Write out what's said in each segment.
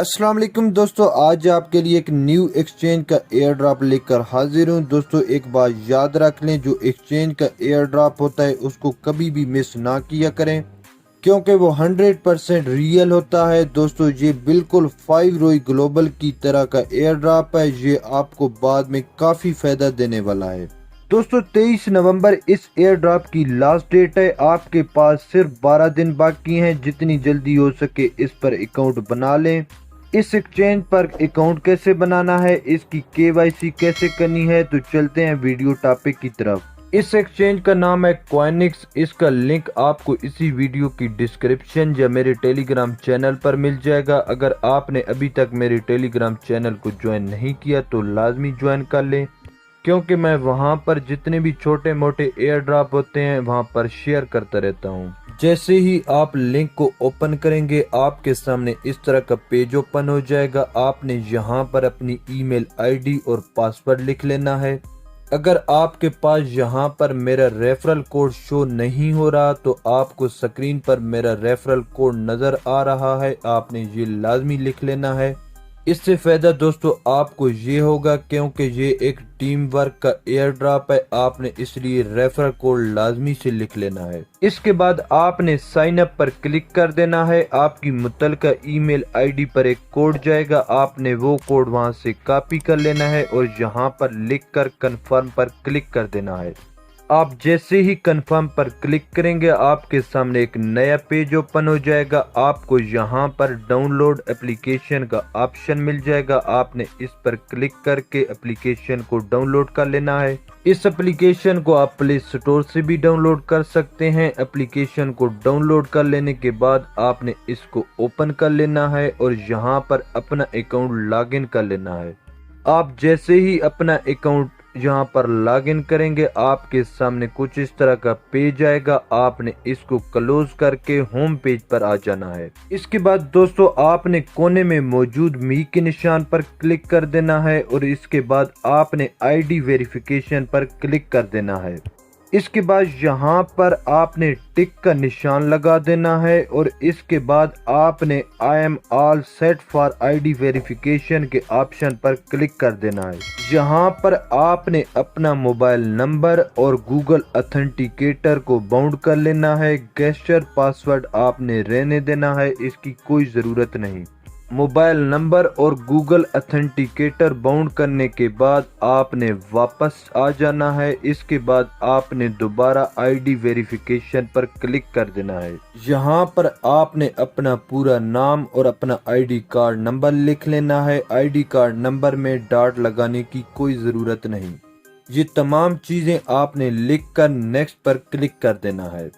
अस्सलाम वालेकुम दोस्तों, आज आपके लिए एक न्यू एक्सचेंज का एयर ड्रॉप लेकर हाजिर हूँ। दोस्तों एक बात याद रख लें, जो एक्सचेंज का एयर ड्रॉप होता है उसको कभी भी मिस ना किया करें, क्योंकि वो 100% रियल होता है। दोस्तों ये बिल्कुल 5 रोई ग्लोबल की तरह का एयर ड्रॉप है। ये आपको बाद में काफ़ी फ़ायदा देने वाला है। दोस्तों 23 नवंबर इस एयर ड्रॉप की लास्ट डेट है। आपके पास सिर्फ 12 दिन बाकी हैं। जितनी जल्दी हो सके इस पर अकाउंट बना लें। इस एक्सचेंज पर अकाउंट कैसे बनाना है, इसकी KYC कैसे करनी है, तो चलते हैं वीडियो टॉपिक की तरफ। इस एक्सचेंज का नाम है कॉइनिक्स। इसका लिंक आपको इसी वीडियो की डिस्क्रिप्शन या मेरे टेलीग्राम चैनल पर मिल जाएगा। अगर आपने अभी तक मेरे टेलीग्राम चैनल को ज्वाइन नहीं किया तो लाजमी ज्वाइन कर लें, क्योंकि मैं वहां पर जितने भी छोटे मोटे एयर ड्रॉप होते हैं वहां पर शेयर करता रहता हूं। जैसे ही आप लिंक को ओपन करेंगे आपके सामने इस तरह का पेज ओपन हो जाएगा। आपने यहां पर अपनी ईमेल आईडी और पासवर्ड लिख लेना है। अगर आपके पास यहां पर मेरा रेफरल कोड शो नहीं हो रहा तो आपको स्क्रीन पर मेरा रेफरल कोड नज़र आ रहा है, आपने ये लाजमी लिख लेना है। इससे फायदा दोस्तों आपको ये होगा, क्योंकि ये एक टीम वर्क का एयर ड्रॉप है, आपने इसलिए रेफरल कोड लाजमी से लिख लेना है। इसके बाद आपने साइन अप पर क्लिक कर देना है। आपकी मुतलका ईमेल आईडी पर एक कोड जाएगा, आपने वो कोड वहां से कॉपी कर लेना है और यहाँ पर लिख कर कन्फर्म पर क्लिक कर देना है। आप जैसे ही कंफर्म पर क्लिक करेंगे आपके सामने एक नया पेज ओपन हो जाएगा। आपको यहाँ पर डाउनलोड एप्लीकेशन का ऑप्शन मिल जाएगा, आपने इस पर क्लिक करके एप्लीकेशन को डाउनलोड कर लेना है। इस एप्लीकेशन को आप प्ले स्टोर से भी डाउनलोड कर सकते हैं। एप्लीकेशन को डाउनलोड कर लेने के बाद आपने इसको ओपन कर लेना है और यहाँ पर अपना अकाउंट लॉगिन कर लेना है। आप जैसे ही अपना अकाउंट यहाँ पर लॉगिन करेंगे आपके सामने कुछ इस तरह का पेज आएगा। आपने इसको क्लोज करके होम पेज पर आ जाना है। इसके बाद दोस्तों आपने कोने में मौजूद मी के निशान पर क्लिक कर देना है और इसके बाद आपने आईडी वेरिफिकेशन पर क्लिक कर देना है। इसके बाद यहाँ पर आपने टिक का निशान लगा देना है और इसके बाद आपने I am all set for ID verification के ऑप्शन पर क्लिक कर देना है। यहाँ पर आपने अपना मोबाइल नंबर और गूगल ऑथेंटिकेटर को बाउंड कर लेना है। गेस्चर पासवर्ड आपने रहने देना है, इसकी कोई ज़रूरत नहीं। मोबाइल नंबर और गूगल ऑथेंटिकेटर बाउंड करने के बाद आपने वापस आ जाना है। इसके बाद आपने दोबारा आईडी वेरिफिकेशन पर क्लिक कर देना है। यहाँ पर आपने अपना पूरा नाम और अपना आईडी कार्ड नंबर लिख लेना है। आईडी कार्ड नंबर में डॉट लगाने की कोई ज़रूरत नहीं। ये तमाम चीज़ें आपने लिख कर नेक्स्ट पर क्लिक कर देना है।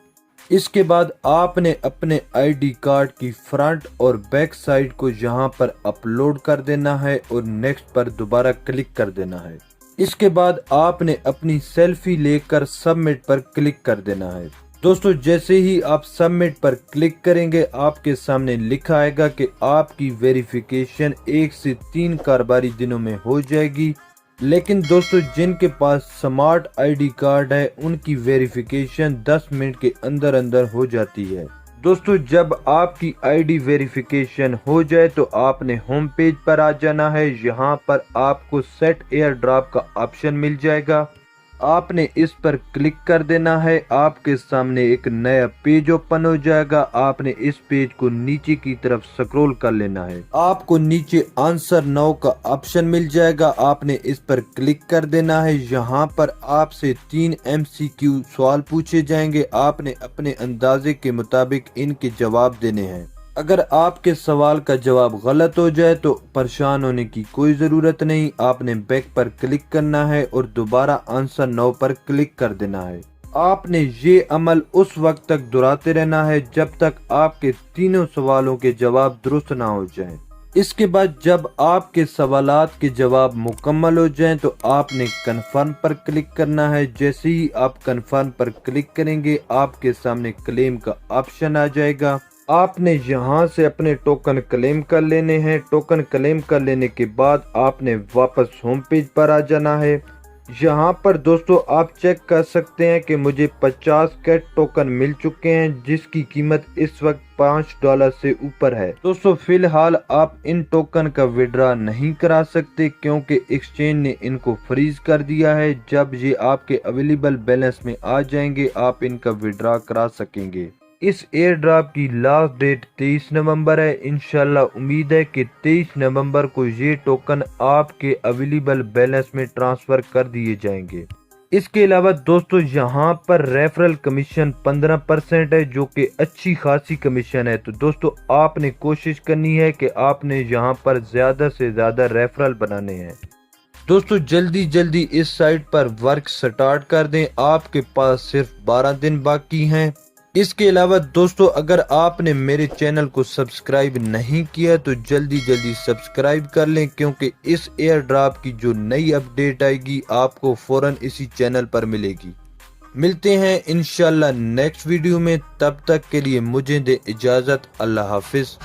इसके बाद आपने अपने आईडी कार्ड की फ्रंट और बैक साइड को यहाँ पर अपलोड कर देना है और नेक्स्ट पर दोबारा क्लिक कर देना है। इसके बाद आपने अपनी सेल्फी लेकर सबमिट पर क्लिक कर देना है। दोस्तों जैसे ही आप सबमिट पर क्लिक करेंगे आपके सामने लिखा आएगा कि आपकी वेरिफिकेशन 1 से 3 कारोबारी दिनों में हो जाएगी। लेकिन दोस्तों जिनके पास स्मार्ट आईडी कार्ड है उनकी वेरिफिकेशन 10 मिनट के अंदर अंदर हो जाती है। दोस्तों जब आपकी आईडी वेरिफिकेशन हो जाए तो आपने होम पेज पर आ जाना है। यहाँ पर आपको सेट एयर ड्रॉप का ऑप्शन मिल जाएगा, आपने इस पर क्लिक कर देना है। आपके सामने एक नया पेज ओपन हो जाएगा, आपने इस पेज को नीचे की तरफ स्क्रॉल कर लेना है। आपको नीचे आंसर नाउ का ऑप्शन मिल जाएगा, आपने इस पर क्लिक कर देना है। यहाँ पर आपसे 3 MCQ सवाल पूछे जाएंगे, आपने अपने अंदाजे के मुताबिक इनके जवाब देने हैं। अगर आपके सवाल का जवाब गलत हो जाए तो परेशान होने की कोई ज़रूरत नहीं, आपने बैक पर क्लिक करना है और दोबारा आंसर नाउ पर क्लिक कर देना है। आपने ये अमल उस वक्त तक दोहराते रहना है जब तक आपके तीनों सवालों के जवाब दुरुस्त ना हो जाएं। इसके बाद जब आपके सवालात के जवाब मुकम्मल हो जाएं तो आपने कन्फर्म पर क्लिक करना है। जैसे ही आप कन्फर्म पर क्लिक करेंगे आपके सामने क्लेम का ऑप्शन आ जाएगा। आपने यहाँ से अपने टोकन क्लेम कर लेने हैं। टोकन क्लेम कर लेने के बाद आपने वापस होम पेज पर आ जाना है। यहाँ पर दोस्तों आप चेक कर सकते हैं कि मुझे 50 कैट टोकन मिल चुके हैं, जिसकी कीमत इस वक्त $5 से ऊपर है। दोस्तों फिलहाल आप इन टोकन का विड्रॉ नहीं करा सकते क्योंकि एक्सचेंज ने इनको फ्रीज कर दिया है। जब ये आपके अवेलेबल बैलेंस में आ जाएंगे आप इनका विड्रॉ करा सकेंगे। इस एयर ड्रॉप की लास्ट डेट 23 नवंबर है। इंशाल्लाह उम्मीद है कि 23 नवंबर को ये टोकन आपके अवेलेबल बैलेंस में ट्रांसफर कर दिए जाएंगे। इसके अलावा दोस्तों यहाँ पर रेफरल कमीशन 15% है, जो कि अच्छी खासी कमीशन है। तो दोस्तों आपने कोशिश करनी है कि आपने यहाँ पर ज़्यादा से ज़्यादा रेफरल बनाने हैं। दोस्तों जल्दी जल्दी इस साइट पर वर्क स्टार्ट कर दें, आपके पास सिर्फ 12 दिन बाकी हैं। इसके अलावा दोस्तों अगर आपने मेरे चैनल को सब्सक्राइब नहीं किया तो जल्दी जल्दी सब्सक्राइब कर लें, क्योंकि इस एयर ड्रॉप की जो नई अपडेट आएगी आपको फौरन इसी चैनल पर मिलेगी। मिलते हैं इंशाल्लाह नेक्स्ट वीडियो में, तब तक के लिए मुझे दे इजाज़त। अल्लाह हाफिज।